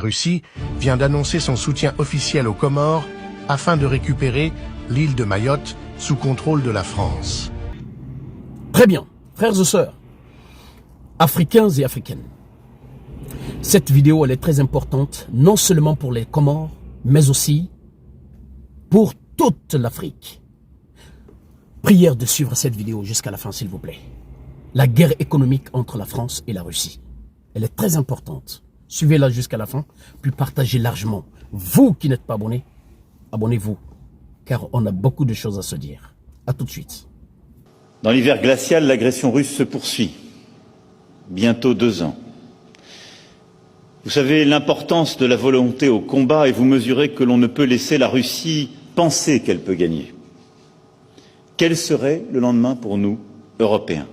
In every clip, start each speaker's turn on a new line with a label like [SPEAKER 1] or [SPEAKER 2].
[SPEAKER 1] Russie vient d'annoncer son soutien officiel aux Comores afin de récupérer l'île de Mayotte sous contrôle de la France.
[SPEAKER 2] Très bien, frères et sœurs, Africains et Africaines. Cette vidéo, elle est très importante, non seulement pour les Comores, mais aussi pour toute l'Afrique. Prière de suivre cette vidéo jusqu'à la fin, s'il vous plaît. La guerre économique entre la France et la Russie. Elle est très importante. Suivez-la jusqu'à la fin, puis partagez largement. Vous qui n'êtes pas abonnés, abonnez-vous, car on a beaucoup de choses à se dire. À tout de suite.
[SPEAKER 3] Dans l'hiver glacial, l'agression russe se poursuit. Bientôt 2 ans. Vous savez l'importance de la volonté au combat et vous mesurez que l'on ne peut laisser la Russie penser qu'elle peut gagner. Quel serait le lendemain pour nous, Européens?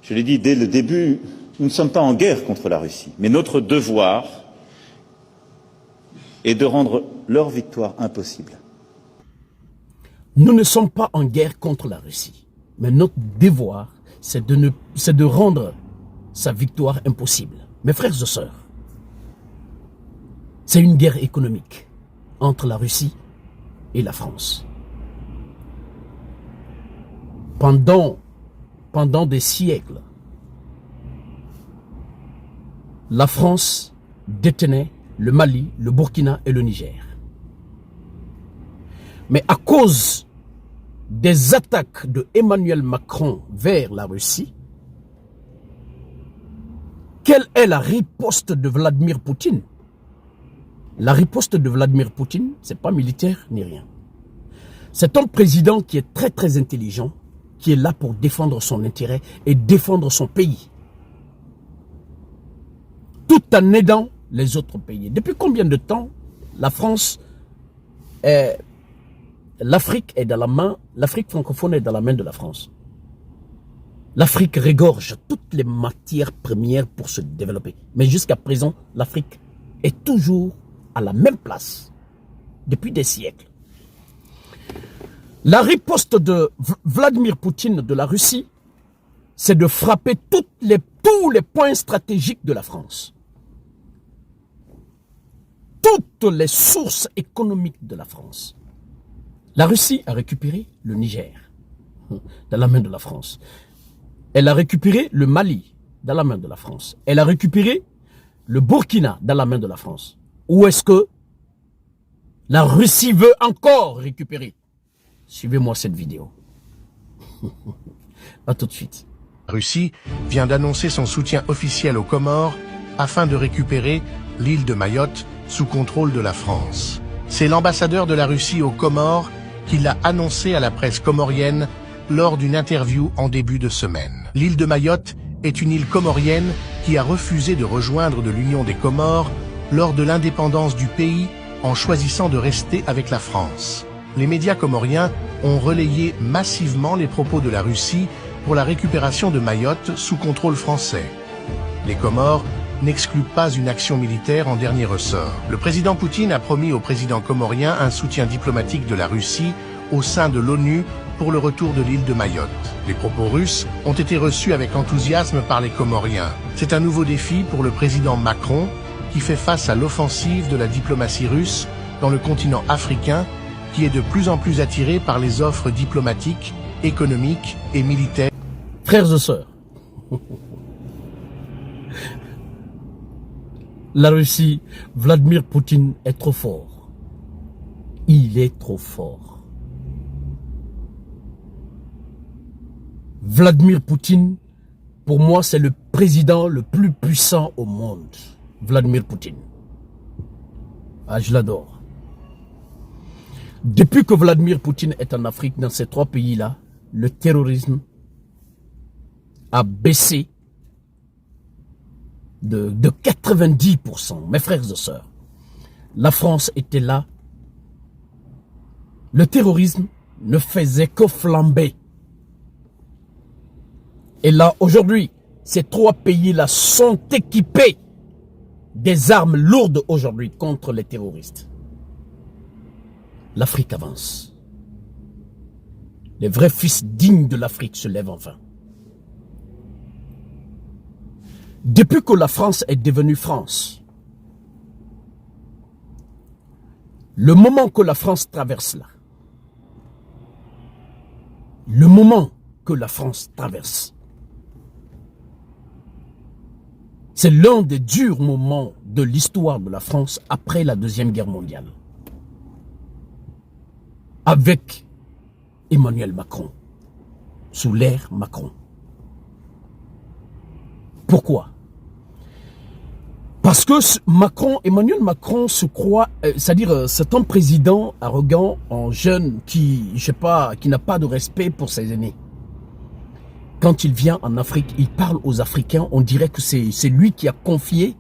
[SPEAKER 3] Je l'ai dit dès le début, nous ne sommes pas en guerre contre la Russie, mais notre devoir est de rendre leur victoire impossible.
[SPEAKER 2] Nous ne sommes pas en guerre contre la Russie, mais notre devoir, c'est de rendre sa victoire impossible. Mes frères et sœurs, c'est une guerre économique entre la Russie et la France. Pendant des siècles, la France détenait le Mali, le Burkina et le Niger. Mais à cause des attaques de Emmanuel Macron vers la Russie, quelle est la riposte de Vladimir Poutine? La riposte de Vladimir Poutine, ce n'est pas militaire ni rien. C'est un président qui est très très intelligent, qui est là pour défendre son intérêt et défendre son pays. Tout en aidant les autres pays. Depuis combien de temps l'Afrique est dans la main, l'Afrique francophone est dans la main de la France? L'Afrique régorge toutes les matières premières pour se développer. Mais jusqu'à présent, l'Afrique est toujours à la même place depuis des siècles. La riposte de Vladimir Poutine de la Russie, c'est de frapper tous les points stratégiques de la France. Toutes les sources économiques de la France. La Russie a récupéré le Niger dans la main de la France. Elle a récupéré le Mali dans la main de la France. Elle a récupéré le Burkina dans la main de la France. Où est-ce que la Russie veut encore récupérer? Suivez-moi cette vidéo. À tout de suite.
[SPEAKER 1] La Russie vient d'annoncer son soutien officiel aux Comores afin de récupérer l'île de Mayotte sous contrôle de la France. C'est l'ambassadeur de la Russie aux Comores qui l'a annoncé à la presse comorienne lors d'une interview en début de semaine. L'île de Mayotte est une île comorienne qui a refusé de rejoindre de l'Union des Comores lors de l'indépendance du pays en choisissant de rester avec la France. Les médias comoriens ont relayé massivement les propos de la Russie pour la récupération de Mayotte sous contrôle français. Les Comores n'excluent pas une action militaire en dernier ressort. Le président Poutine a promis au président comorien un soutien diplomatique de la Russie au sein de l'ONU pour le retour de l'île de Mayotte. Les propos russes ont été reçus avec enthousiasme par les Comoriens. C'est un nouveau défi pour le président Macron qui fait face à l'offensive de la diplomatie russe dans le continent africain qui est de plus en plus attiré par les offres diplomatiques, économiques et militaires.
[SPEAKER 2] Frères et sœurs, la Russie, Vladimir Poutine est trop fort. Il est trop fort. Vladimir Poutine, pour moi, c'est le président le plus puissant au monde. Vladimir Poutine. Ah, je l'adore. Depuis que Vladimir Poutine est en Afrique, dans ces 3 pays-là, le terrorisme a baissé de 90%. Mes frères et sœurs, la France était là. Le terrorisme ne faisait que flamber. Et là, aujourd'hui, ces 3 pays-là sont équipés des armes lourdes aujourd'hui contre les terroristes. L'Afrique avance. Les vrais fils dignes de l'Afrique se lèvent enfin. Depuis que la France est devenue France, Le moment que la France traverse là, le moment que la France traverse, c'est l'un des durs moments de l'histoire de la France après la Deuxième Guerre mondiale. Avec Emmanuel Macron, sous l'ère Macron. Pourquoi? Parce que Emmanuel Macron se croit, c'est-à-dire c'est un président arrogant, un jeune qui, je sais pas, qui n'a pas de respect pour ses aînés. Quand il vient en Afrique, il parle aux Africains, on dirait que c'est lui qui a confié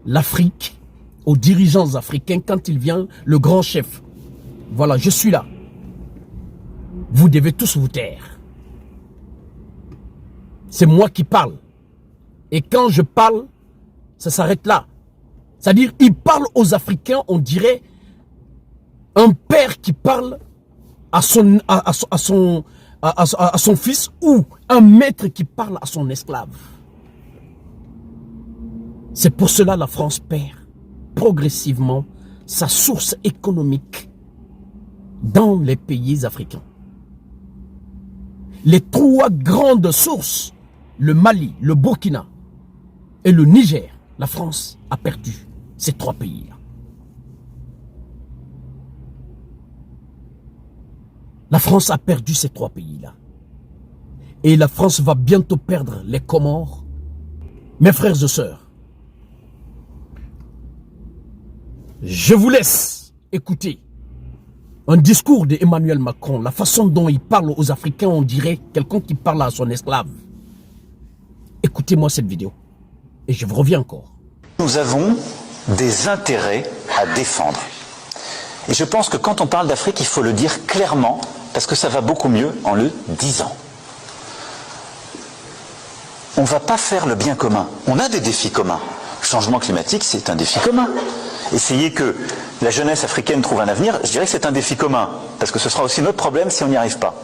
[SPEAKER 2] l'Afrique aux dirigeants africains quand il vient, le grand chef. Voilà, je suis là. Vous devez tous vous taire. C'est moi qui parle. Et quand je parle, ça s'arrête là. C'est-à-dire, il parle aux Africains, on dirait un père qui parle à son fils ou un maître qui parle à son esclave. C'est pour cela que la France perd progressivement sa source économique dans les pays africains. Les trois grandes sources, le Mali, le Burkina et le Niger, la France a perdu ces trois pays-là. La France a perdu ces trois pays-là. Et la France va bientôt perdre les Comores. Mes frères et sœurs, je vous laisse écouter un discours d'Emmanuel Macron. La façon dont il parle aux Africains, on dirait quelqu'un qui parle à son esclave. Écoutez-moi cette vidéo. Et je vous reviens encore.
[SPEAKER 4] Nous avons des intérêts à défendre. Et je pense que quand on parle d'Afrique, il faut le dire clairement, parce que ça va beaucoup mieux en le disant. On ne va pas faire le bien commun. On a des défis communs. Le changement climatique, c'est un défi commun. Essayer que la jeunesse africaine trouve un avenir, je dirais que c'est un défi commun, parce que ce sera aussi notre problème si on n'y arrive pas.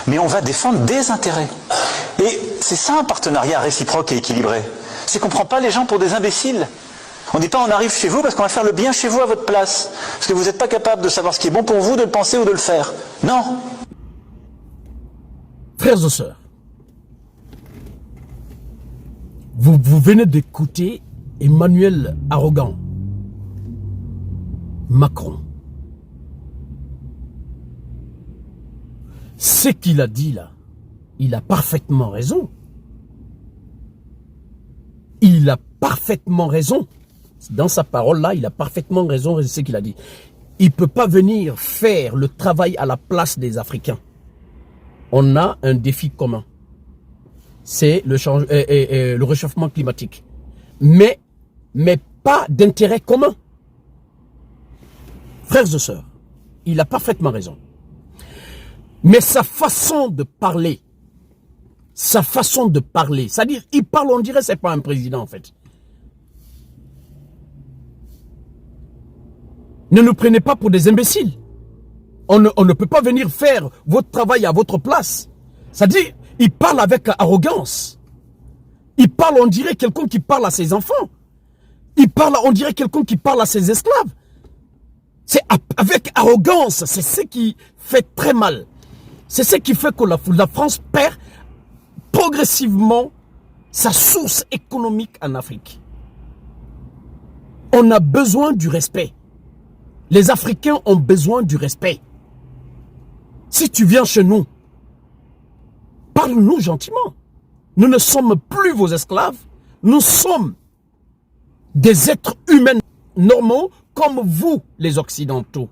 [SPEAKER 4] Mais on va défendre des intérêts. Et c'est ça un partenariat réciproque et équilibré. C'est qu'on ne prend pas les gens pour des imbéciles. On ne dit pas on arrive chez vous parce qu'on va faire le bien chez vous à votre place. Parce que vous n'êtes pas capable de savoir ce qui est bon pour vous, de le penser ou de le faire. Non.
[SPEAKER 2] Frères et sœurs, vous venez d'écouter Emmanuel arrogant, Macron. Ce qu'il a dit là, il a parfaitement raison. Il a parfaitement raison. Dans sa parole là, il a parfaitement raison de ce qu'il a dit. Il ne peut pas venir faire le travail à la place des Africains. On a un défi commun. C'est le réchauffement climatique. Mais pas d'intérêt commun. Frères et sœurs, il a parfaitement raison. Mais sa façon de parler, c'est-à-dire, il parle, on dirait que ce n'est pas un président en fait. Ne nous prenez pas pour des imbéciles. On ne peut pas venir faire votre travail à votre place. C'est-à-dire, il parle avec arrogance. Il parle, on dirait quelqu'un qui parle à ses enfants. Il parle, on dirait quelqu'un qui parle à ses esclaves. C'est avec arrogance, c'est ce qui fait très mal. C'est ce qui fait que la France perd progressivement sa source économique en Afrique. On a besoin du respect. Les Africains ont besoin du respect. Si tu viens chez nous, parle-nous gentiment. Nous ne sommes plus vos esclaves. Nous sommes des êtres humains normaux comme vous, les Occidentaux.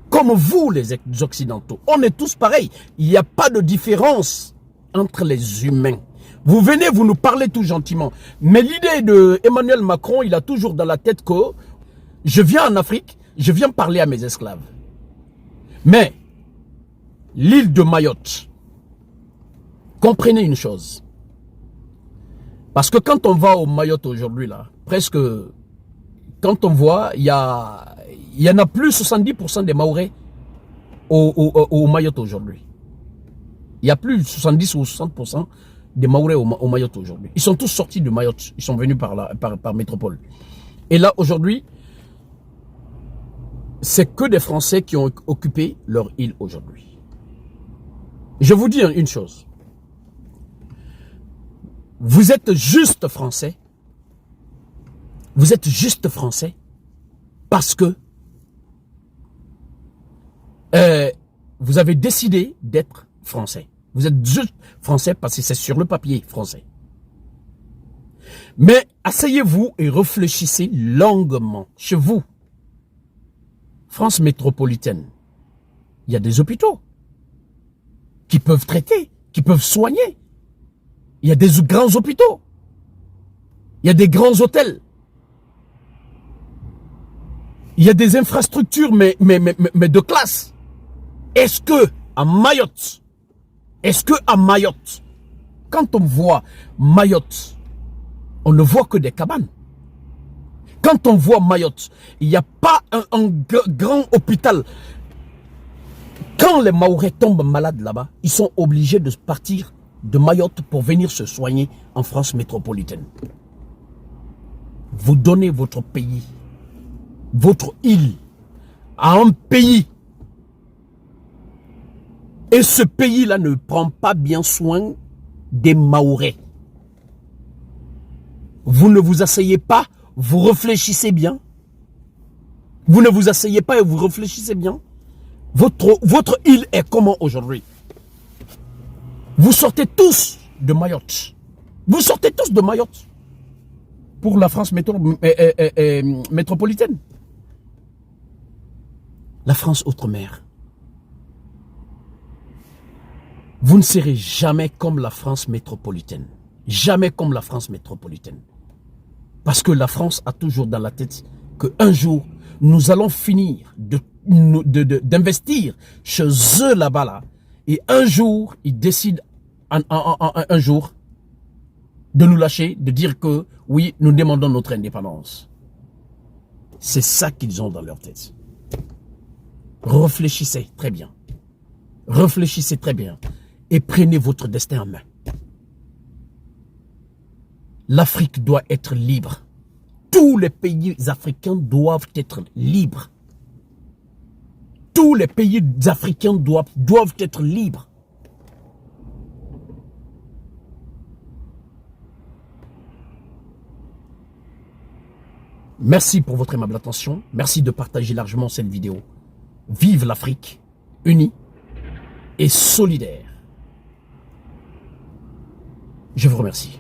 [SPEAKER 2] Comme vous, les Occidentaux. On est tous pareils. Il n'y a pas de différence entre les humains. Vous venez, vous nous parlez tout gentiment. Mais l'idée de Emmanuel Macron, il a toujours dans la tête que je viens en Afrique, je viens parler à mes esclaves. Mais l'île de Mayotte, comprenez une chose. Parce que quand on va au Mayotte aujourd'hui, là, presque, quand on voit, il y en a plus 70% des Mahorais au Mayotte aujourd'hui. Il y a plus 70 ou 60% des Mahorais au Mayotte aujourd'hui. Ils sont tous sortis de Mayotte. Ils sont venus par métropole. Et là, aujourd'hui, c'est que des Français qui ont occupé leur île aujourd'hui. Je vous dis une chose. Vous êtes juste Français. Vous êtes juste Français parce que vous avez décidé d'être Français. Vous êtes juste Français parce que c'est sur le papier Français. Mais asseyez-vous et réfléchissez longuement chez vous. France métropolitaine, il y a des hôpitaux qui peuvent traiter, qui peuvent soigner. Il y a des grands hôpitaux. Il y a des grands hôtels. Il y a des infrastructures, mais de classe. Est-ce que à Mayotte, quand on voit Mayotte, on ne voit que des cabanes. Quand on voit Mayotte, il n'y a pas un grand hôpital. Quand les Mahorais tombent malades là-bas, ils sont obligés de partir de Mayotte pour venir se soigner en France métropolitaine. Vous donnez votre pays, votre île, à un pays. Et ce pays-là ne prend pas bien soin des Mahorais. Vous ne vous asseyez pas, vous réfléchissez bien. Vous ne vous asseyez pas et vous réfléchissez bien. Votre île est comment aujourd'hui? Vous sortez tous de Mayotte. Vous sortez tous de Mayotte. Pour la France métropolitaine. La France outre-mer. Vous ne serez jamais comme la France métropolitaine. Jamais comme la France métropolitaine. Parce que la France a toujours dans la tête qu'un jour, nous allons finir d'investir chez eux là-bas. Là, et un jour, ils décident un jour de nous lâcher, de dire que oui, nous demandons notre indépendance. C'est ça qu'ils ont dans leur tête. Réfléchissez très bien. Réfléchissez très bien. Et prenez votre destin en main. L'Afrique doit être libre. Tous les pays africains doivent être libres. Tous les pays africains doivent être libres. Merci pour votre aimable attention. Merci de partager largement cette vidéo. Vive l'Afrique, unie et solidaire. Je vous remercie.